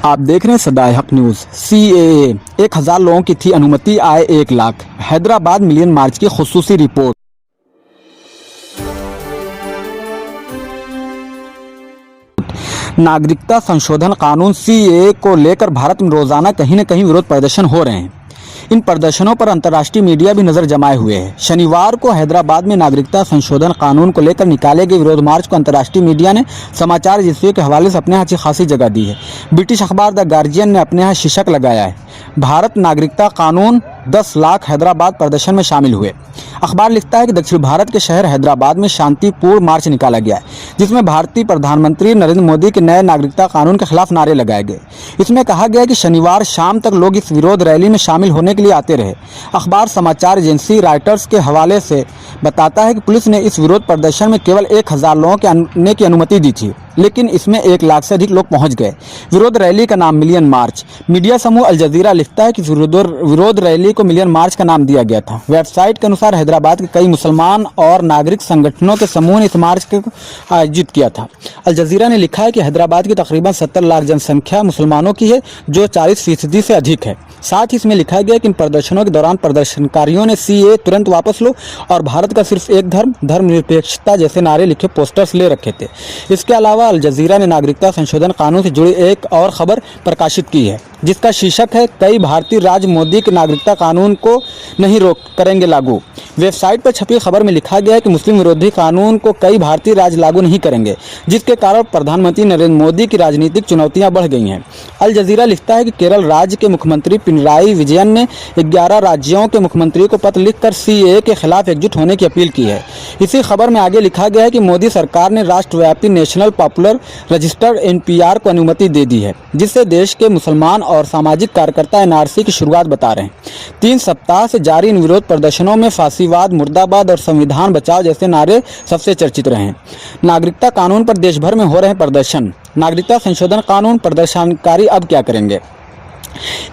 आप देख रहे हैं सदाए हक न्यूज़। CAA 1000 लोगों की थी अनुमति, आए 1 लाख। हैदराबाद मिलियन मार्च की खुसूसी रिपोर्ट। नागरिकता संशोधन कानून CAA को लेकर भारत में रोजाना कहीं न कहीं विरोध प्रदर्शन हो रहे हैं। इन प्रदर्शनों पर अंतर्राष्ट्रीय मीडिया भी नजर जमाए हुए है। शनिवार को हैदराबाद में नागरिकता संशोधन कानून को लेकर निकाले गए विरोध मार्च को अंतर्राष्ट्रीय मीडिया ने समाचार एजेंसियों के हवाले से अपने यहाँ अच्छी खासी जगह दी है। ब्रिटिश अखबार द गार्जियन ने अपने यहाँ शीर्षक लगाया है, भारत नागरिकता कानून 10 लाख हैदराबाद प्रदर्शन में शामिल हुए। अखबार लिखता है कि दक्षिण भारत के शहर हैदराबाद में शांतिपूर्ण मार्च निकाला गया है, जिसमें भारतीय प्रधानमंत्री नरेंद्र मोदी के नए नागरिकता कानून के खिलाफ नारे लगाए गए। इसमें कहा गया कि शनिवार शाम तक लोग इस विरोध रैली में शामिल होने के लिए आते रहे। अखबार समाचार एजेंसी रॉयटर्स के हवाले से बताता है कि पुलिस ने इस विरोध प्रदर्शन में केवल 1000 लोगों के आने की अनुमति दी थी, लेकिन इसमें 1 लाख से अधिक लोग पहुंच गए। विरोध रैली का नाम मिलियन मार्च। मीडिया समूह अल जजीरा लिखता है कि विरोध रैली को मिलियन मार्च का नाम दिया गया था। वेबसाइट के अनुसार हैदराबाद के कई मुसलमान और नागरिक संगठनों के समूह ने इस मार्च को आयोजित किया था। अल जजीरा ने लिखा है कि हैदराबाद की तकरीबन 70 लाख जनसंख्या मुसलमानों की है, जो 40% से अधिक है। साथ ही इसमें लिखा गया कि इन प्रदर्शनों के दौरान प्रदर्शनकारियों ने CAA तुरंत वापस लो और भारत का सिर्फ एक धर्म, धर्मनिरपेक्षता जैसे नारे लिखे पोस्टर्स ले रखे थे। इसके अलावा अल जजीरा ने नागरिकता संशोधन कानून से जुड़ी एक और खबर प्रकाशित की है, जिसका शीर्षक है, कई भारतीय राज्य मोदी के नागरिकता कानून को नहीं करेंगे लागू। वेबसाइट पर छपी खबर में लिखा गया है कि मुस्लिम विरोधी कानून को कई भारतीय राज्य लागू नहीं करेंगे, जिसके कारण प्रधानमंत्री नरेंद्र मोदी की राजनीतिक चुनौतियां बढ़ गई हैं। अल जजीरा लिखता है कि केरल राज्य के मुख्यमंत्री पिनराई विजयन ने 11 राज्यों के मुख्यमंत्री को पत्र लिखकर CAA के खिलाफ एकजुट होने की अपील की है। इसी खबर में आगे लिखा गया है कि मोदी सरकार ने राष्ट्रव्यापी नेशनल पॉपुलर रजिस्टर NPR को अनुमति दे दी है, जिससे देश के मुसलमान और सामाजिक कार्यकर्ता NRC की शुरुआत बता रहे हैं। 3 सप्ताह से जारी इन विरोध प्रदर्शनों में फांसीवाद, मुर्दाबाद और संविधान बचाओ जैसे नारे सबसे चर्चित रहे हैं। नागरिकता कानून पर देश भर में हो रहे हैं प्रदर्शन। नागरिकता संशोधन कानून, प्रदर्शनकारी अब क्या करेंगे?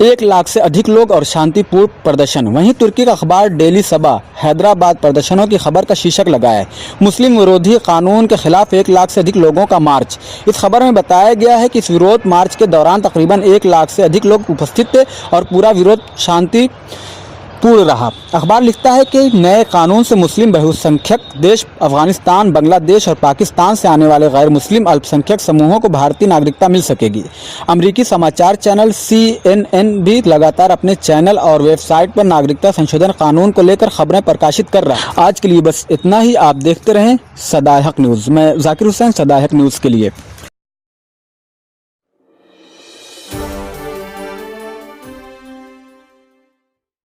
1 लाख से अधिक लोग और शांतिपूर्ण प्रदर्शन। वहीं तुर्की का अखबार डेली सबा हैदराबाद प्रदर्शनों की खबर का शीर्षक लगाया है, मुस्लिम विरोधी कानून के खिलाफ 1 लाख से अधिक लोगों का मार्च। इस खबर में बताया गया है कि इस विरोध मार्च के दौरान तकरीबन 1 लाख से अधिक लोग उपस्थित थे और पूरा विरोध शांतिपूर्ण रहा। अखबार लिखता है कि नए कानून से मुस्लिम बहुसंख्यक देश अफगानिस्तान, बांग्लादेश और पाकिस्तान से आने वाले गैर मुस्लिम अल्पसंख्यक समूहों को भारतीय नागरिकता मिल सकेगी। अमेरिकी समाचार चैनल CNN भी लगातार अपने चैनल और वेबसाइट पर नागरिकता संशोधन कानून को लेकर खबरें प्रकाशित कर रहा है। आज के लिए बस इतना ही। आप देखते रहें सदाए हक न्यूज़। मैं जाकिर हुसैन, सदाए हक न्यूज़ के लिए।